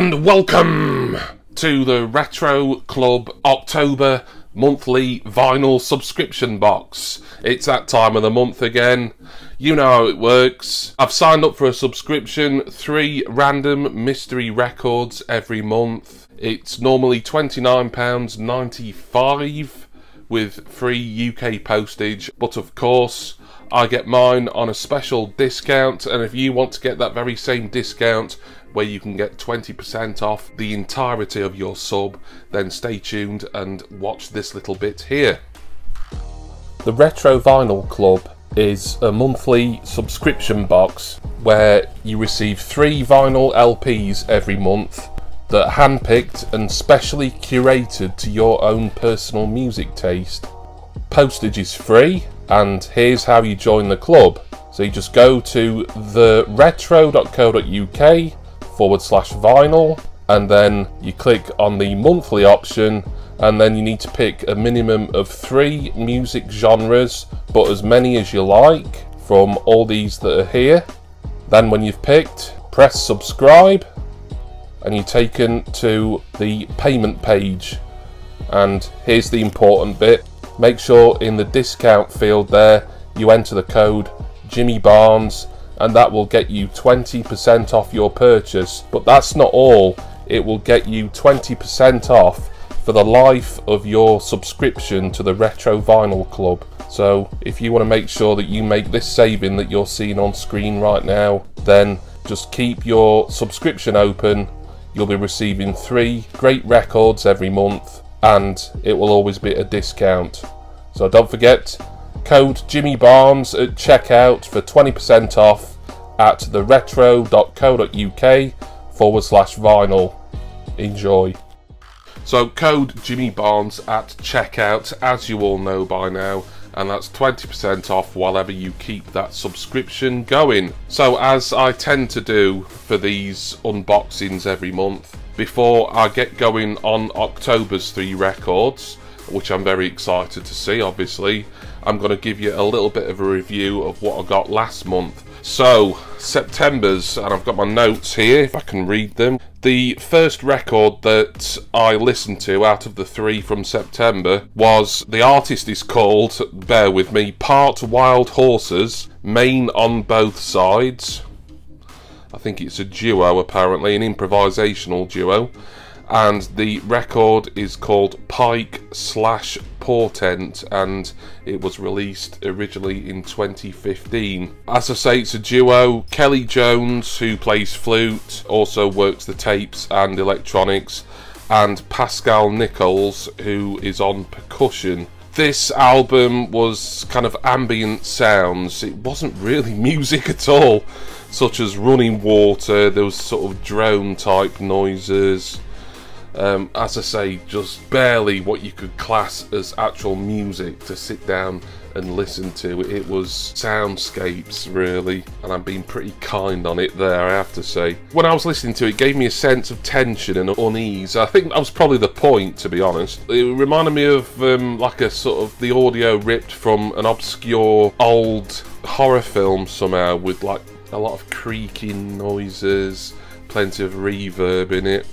And welcome to the Retro Club October monthly vinyl subscription box. It's that time of the month again. You know how it works. I've signed up for a subscription, 3 random mystery records every month. It's normally £29.95 with free UK postage, but of course I get mine on a special discount, and if you want to get that very same discount where you can get 20% off the entirety of your sub, then stay tuned and watch this little bit here. The Retro Vinyl Club is a monthly subscription box where you receive 3 vinyl LPs every month that are handpicked and specially curated to your own personal music taste. Postage is free, and here's how you join the club. So you just go to theretro.co.uk/vinyl, and then you click on the monthly option, and then you need to pick a minimum of 3 music genres, but as many as you like from all these that are here. Then when you've picked, press subscribe and you're taken to the payment page. And here's the important bit: make sure in the discount field there you enter the code Jimmy Barnes, and that will get you 20% off your purchase. But that's not all, it will get you 20% off for the life of your subscription to the Retro Vinyl Club. So if you want to make sure that you make this saving that you're seeing on screen right now, then just keep your subscription open. You'll be receiving 3 great records every month, and it will always be at a discount. So don't forget, code Jimmy Barnes at checkout for 20% off at theretro.co.uk/vinyl. Enjoy. So code Jimmy Barnes at checkout, as you all know by now, and that's 20% off while ever you keep that subscription going. So as I tend to do for these unboxings every month, before I get going on October's 3 records, which I'm very excited to see, obviously, I'm going to give you a little bit of a review of what I got last month. So, September's, and I've got my notes here, if I can read them. The first record that I listened to out of the 3 from September was, the artist is called, bear with me, Part Wild Horses, Main on Both Sides. I think it's a duo apparently, an improvisational duo. And the record is called Pike/Portent, and it was released originally in 2015. As I say, it's a duo. Kelly Jones, who plays flute, also works the tapes and electronics, and Pascal Nichols, who is on percussion. This album was kind of ambient sounds. It wasn't really music at all, such as running water. There was sort of drone type noises. As I say, just barely what you could class as actual music to sit down and listen to. It was soundscapes really, and I'm being pretty kind on it there, I have to say. When I was listening to it, it gave me a sense of tension and unease. I think that was probably the point, to be honest. It reminded me of like a sort of the audio ripped from an obscure old horror film somehow, with like a lot of creaking noises, plenty of reverb in it.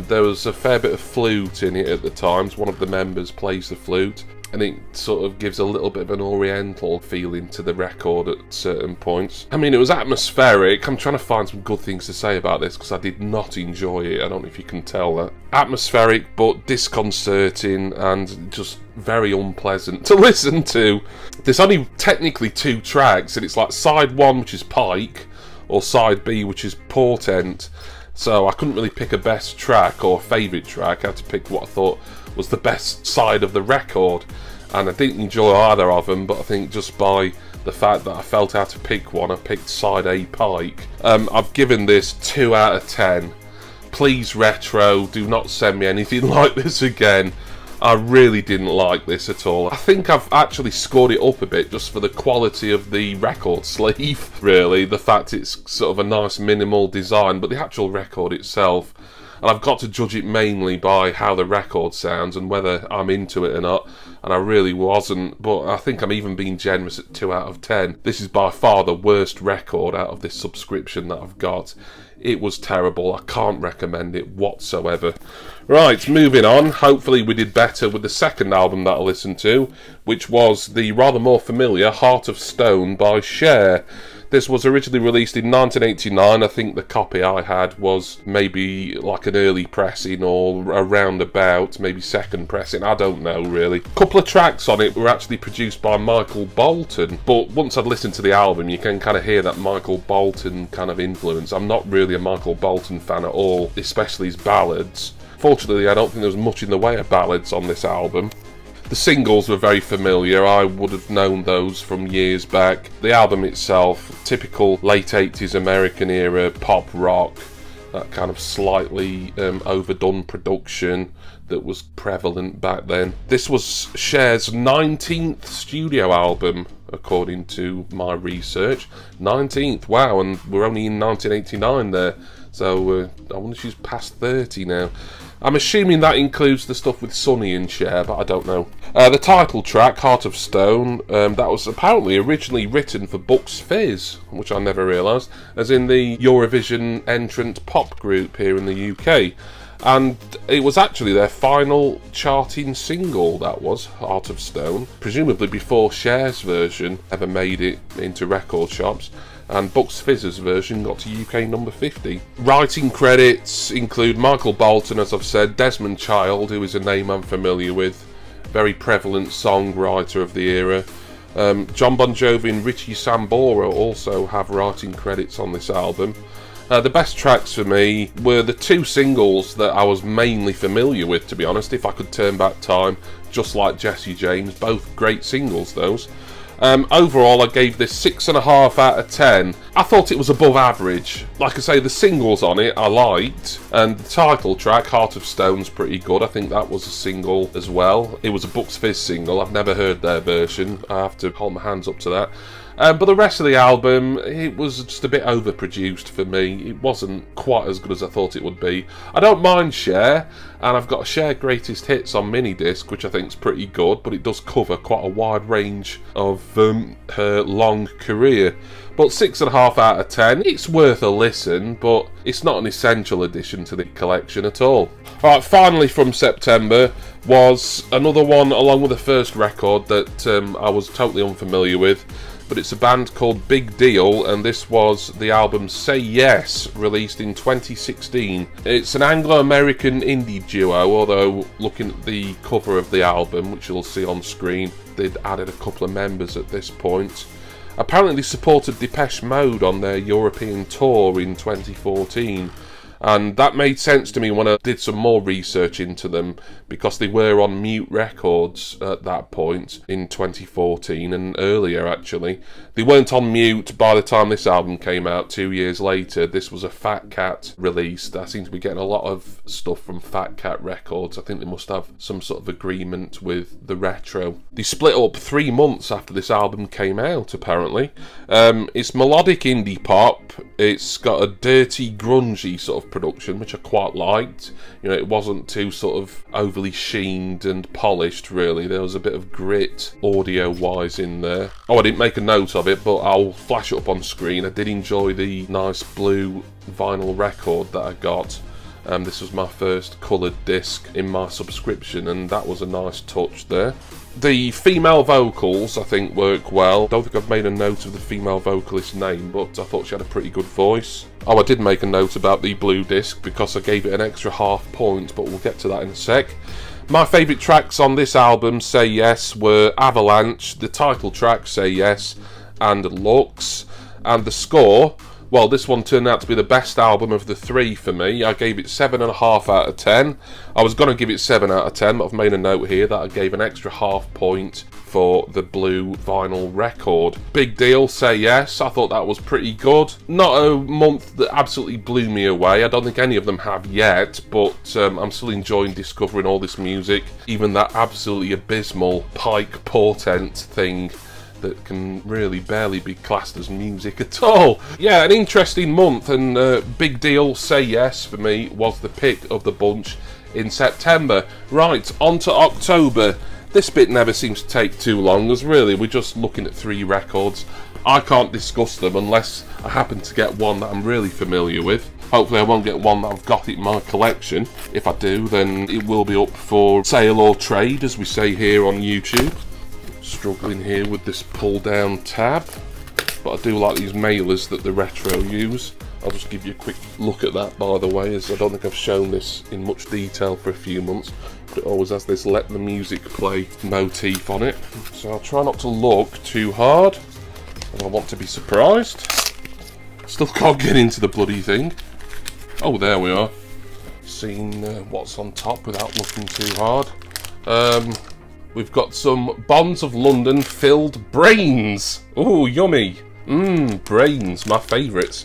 There was a fair bit of flute in it at the times. One of the members plays the flute, and it sort of gives a little bit of an oriental feeling to the record at certain points. I mean, it was atmospheric. I'm trying to find some good things to say about this because I did not enjoy it. I don't know if you can tell that. Atmospheric but disconcerting and just very unpleasant to listen to. There's only technically 2 tracks, and it's like side 1, which is Pike, or side B, which is Portent. So I couldn't really pick a best track or favourite track. I had to pick what I thought was the best side of the record, and I didn't enjoy either of them, but I think just by the fact that I felt how to pick one, I picked side A, Pike. I've given this 2 out of 10. Please, Retro, do not send me anything like this again. I really didn't like this at all. I think I've actually scored it up a bit just for the quality of the record sleeve, really. The fact it's sort of a nice minimal design, but the actual record itself, and I've got to judge it mainly by how the record sounds and whether I'm into it or not, and I really wasn't, but I think I'm even being generous at 2 out of 10. This is by far the worst record out of this subscription that I've got. It was terrible. I can't recommend it whatsoever. Right, moving on. Hopefully we did better with the second album that I listened to, which was the rather more familiar Heart of Stone by Cher. This was originally released in 1989. I think the copy I had was maybe like an early pressing or around about, maybe second pressing, I don't know really. A couple of tracks on it were actually produced by Michael Bolton, but once I'd listened to the album you can kind of hear that Michael Bolton kind of influence. I'm not really a Michael Bolton fan at all, especially his ballads. Fortunately, I don't think there was much in the way of ballads on this album. The singles were very familiar, I would have known those from years back. The album itself, typical late 80s American era pop rock, that kind of slightly overdone production that was prevalent back then. This was Cher's 19th studio album, according to my research. 19th, wow, and we're only in 1989 there, so I wonder if she's past 30 now. I'm assuming that includes the stuff with Sonny and Cher, but I don't know. The title track, Heart of Stone, that was apparently originally written for Bucks Fizz, which I never realised, as in the Eurovision entrant pop group here in the UK. And it was actually their final charting single, that was, Heart of Stone, presumably before Cher's version ever made it into record shops. And Bucks Fizz's version got to UK number 50. Writing credits include Michael Bolton, as I've said, Desmond Child, who is a name I'm familiar with, very prevalent songwriter of the era. Jon Bon Jovi and Richie Sambora also have writing credits on this album. The best tracks for me were the two singles that I was mainly familiar with, to be honest, If I Could Turn Back Time, Just Like Jesse James, both great singles those. Overall, I gave this 6.5 out of 10. I thought it was above average. Like I say, the singles on it I liked, and the title track, Heart of Stone's pretty good. I think that was a single as well. It was a Bucks Fizz single. I've never heard their version. I have to hold my hands up to that. But the rest of the album, it was just a bit overproduced for me. It wasn't quite as good as I thought it would be. I don't mind Cher, and I've got a Cher Greatest Hits on mini disc, which I think is pretty good, but it does cover quite a wide range of her long career. But 6.5 out of 10, it's worth a listen, but it's not an essential addition to the collection at all. Alright, finally from September was another one along with the first record that I was totally unfamiliar with. But it's a band called Big Deal, and this was the album Say Yes, released in 2016. It's an Anglo-American indie duo, although looking at the cover of the album, which you'll see on screen, they'd added a couple of members at this point. Apparently they supported Depeche Mode on their European tour in 2014. And that made sense to me when I did some more research into them, because they were on Mute Records at that point in 2014 and earlier actually. They weren't on Mute by the time this album came out 2 years later. This was a Fat Cat release. I seem to be getting a lot of stuff from Fat Cat Records. I think they must have some sort of agreement with the Retro. They split up 3 months after this album came out, apparently. It's melodic indie pop. It's got a dirty, grungy sort of production, which I quite liked. You know, it wasn't too sort of overly sheened and polished, really. There was a bit of grit audio-wise in there. Oh, I didn't make a note of it, but I'll flash it up on screen. I did enjoy the nice blue vinyl record that I got. This was my first coloured disc in my subscription, and that was a nice touch there. The female vocals, I think, work well. Don't think I've made a note of the female vocalist's name, but I thought she had a pretty good voice. Oh, I did make a note about the blue disc because I gave it an extra half point, but we'll get to that in a sec. My favourite tracks on this album, Say Yes, were Avalanche, the title track, Say Yes, and Lux. And the score, well, this one turned out to be the best album of the three for me. I gave it 7.5 out of 10. I was going to give it 7 out of 10, but I've made a note here that I gave an extra half point for the blue vinyl record. Big Deal, Say Yes, I thought that was pretty good. Not a month that absolutely blew me away. I don't think any of them have yet, but I'm still enjoying discovering all this music. Even that absolutely abysmal Pike Portent thing that can really barely be classed as music at all. Yeah, an interesting month, and Big Deal, Say Yes for me was the pick of the bunch in September. Right, on to October. This bit never seems to take too long, as really we're just looking at 3 records. I can't discuss them unless I happen to get one that I'm really familiar with. Hopefully I won't get one that I've got in my collection. If I do, then it will be up for sale or trade, as we say here on YouTube. Struggling here with this pull down tab, but I do like these mailers that the Retro use. I'll just give you a quick look at that, by the way, as I don't think I've shown this in much detail for a few months, but it always has this let the music play motif on it. So I'll try not to look too hard, and I want to be surprised. Still can't get into the bloody thing. Oh, there we are. Seeing what's on top without looking too hard. We've got some Bonds of London filled brains. Ooh, yummy. Brains, my favourites.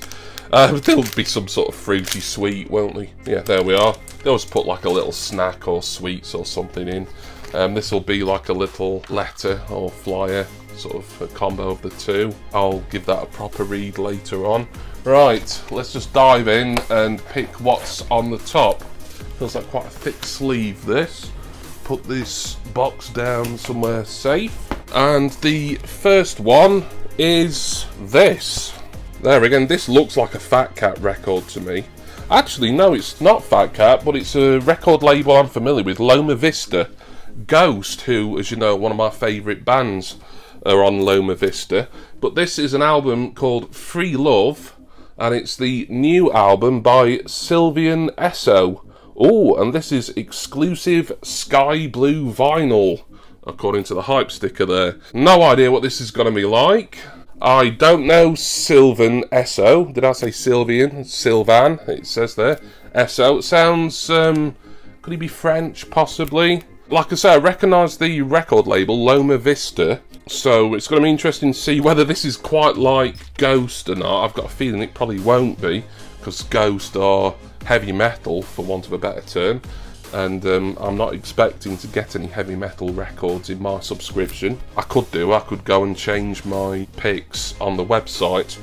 There'll be some sort of fruity sweet, won't they? Yeah, there we are. They always put like a little snack or sweets or something in. This will be like a little letter or flyer, sort of a combo of the two. I'll give that a proper read later on. Right, let's just dive in and pick what's on the top. Feels like quite a thick sleeve, this. Put this box down somewhere safe. And the first one is this. There again, this looks like a Fat Cat record to me. Actually, no, it's not Fat Cat, but it's a record label I'm familiar with, Loma Vista. Ghost, who, as you know, one of my favourite bands, are on Loma Vista. But this is an album called Free Love, and it's the new album by Sylvian Esso. Oh, and this is exclusive sky blue vinyl, according to the hype sticker there. No idea what this is going to be like. I don't know Sylvan Esso. Did I say Sylvian? Sylvan, it says there. Esso. It sounds, could he be French, possibly? Like I say, I recognise the record label, Loma Vista. So it's going to be interesting to see whether this is quite like Ghost or not. I've got a feeling it probably won't be, because Ghost are heavy metal, for want of a better term, and I'm not expecting to get any heavy metal records in my subscription. I could go and change my picks on the website.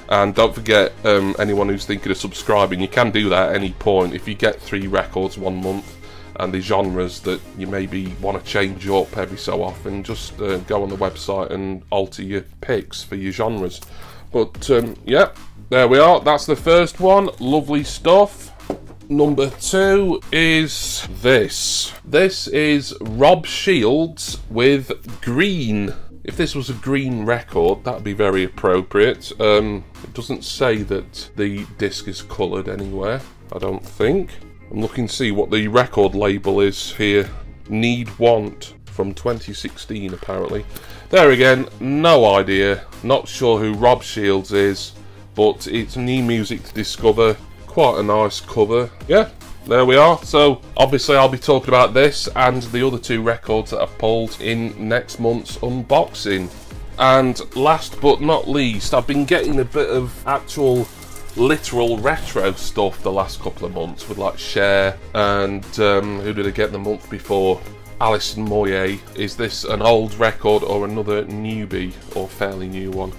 And don't forget, anyone who's thinking of subscribing, you can do that at any point. If you get 3 records 1 month and the genres that you maybe want to change up every so often, just go on the website and alter your picks for your genres. But yeah, there we are. That's the first one. Lovely stuff. Number 2 is this. This is Rob Shields with Green. If this was a green record, that would be very appropriate. It doesn't say that the disc is coloured anywhere, I don't think. I'm looking to see what the record label is here. Need Want, from 2016 apparently. There again, no idea. Not sure who Rob Shields is, but it's new music to discover. Quite a nice cover. Yeah, there we are. So obviously I'll be talking about this and the other 2 records that I've pulled in next month's unboxing. And last but not least, I've been getting a bit of actual literal retro stuff the last couple of months with like Cher and who did I get the month before? Alison Moyet. Is this an old record or another newbie or fairly new one?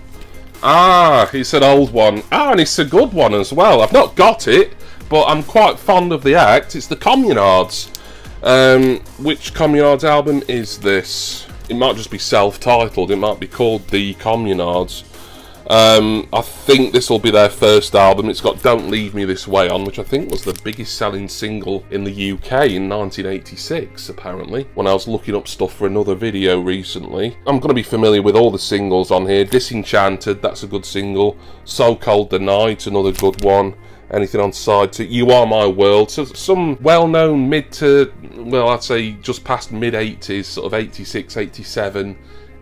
Ah, it's an old one. Ah, and it's a good one as well. I've not got it, but I'm quite fond of the act. It's the Communards. Which Communards album is this? It might just be self-titled. It might be called The Communards. I think this will be their first album. It's got Don't Leave Me This Way on, which I think was the biggest selling single in the UK in 1986, apparently, when I was looking up stuff for another video recently. I'm going to be familiar with all the singles on here. Disenchanted, that's a good single. So Cold the Night, another good one. Anything on side 2? You Are My World. So some well-known mid to, well, I'd say just past mid-80s, sort of 86, 87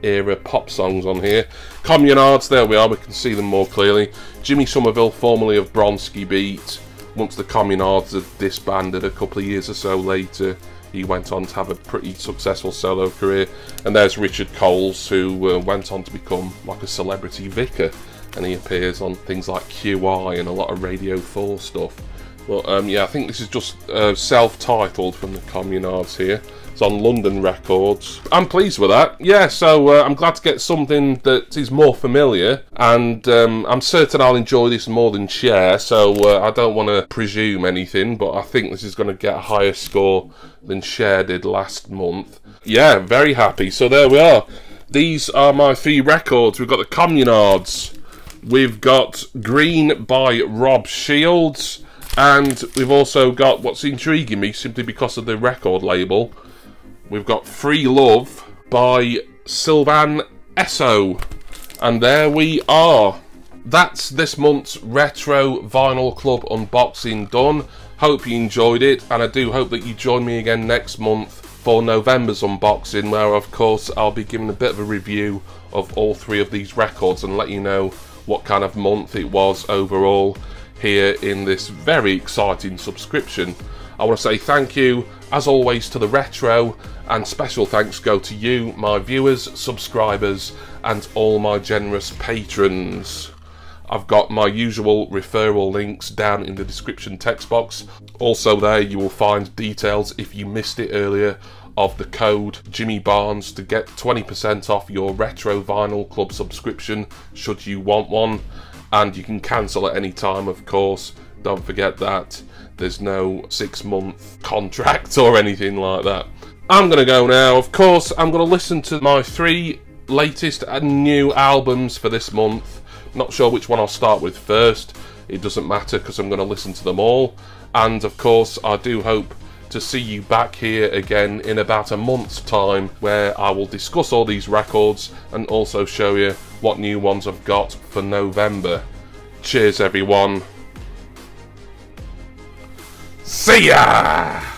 era pop songs on here. Communards, there we are, we can see them more clearly. Jimmy Somerville, formerly of Bronski Beat. Once the Communards had disbanded a couple of years or so later, he went on to have a pretty successful solo career. And there's Richard Coles, who went on to become like a celebrity vicar, and he appears on things like QI and a lot of Radio 4 stuff. But yeah, I think this is just self-titled from the Communards here. It's on London Records. I'm pleased with that. Yeah, so I'm glad to get something that is more familiar, and I'm certain I'll enjoy this more than Cher, so I don't want to presume anything, but I think this is going to get a higher score than Cher did last month. Yeah, very happy. So there we are. These are my 3 records. We've got the Communards. We've got Green by Rob Shields. And we've also got what's intriguing me simply because of the record label. We've got Free Love by Sylvan Esso. And there we are. That's this month's Retro Vinyl Club unboxing done. Hope you enjoyed it, and I do hope that you join me again next month for November's unboxing, where of course I'll be giving a bit of a review of all three of these records and let you know what kind of month it was overall here in this very exciting subscription. I want to say thank you as always to the Retro, and special thanks go to you, my viewers, subscribers and all my generous patrons. I've got my usual referral links down in the description text box. Also there you will find details, if you missed it earlier, of the code Jimmy Barnes to get 20% off your Retro Vinyl Club subscription should you want one. And you can cancel at any time, of course. Don't forget that. There's no 6-month contract or anything like that. I'm going to go now. Of course, I'm going to listen to my 3 latest and new albums for this month. Not sure which one I'll start with first. It doesn't matter because I'm going to listen to them all. And of course, I do hope to see you back here again in about a month's time, where I will discuss all these records and also show you what new ones I've got for November. Cheers everyone. See ya!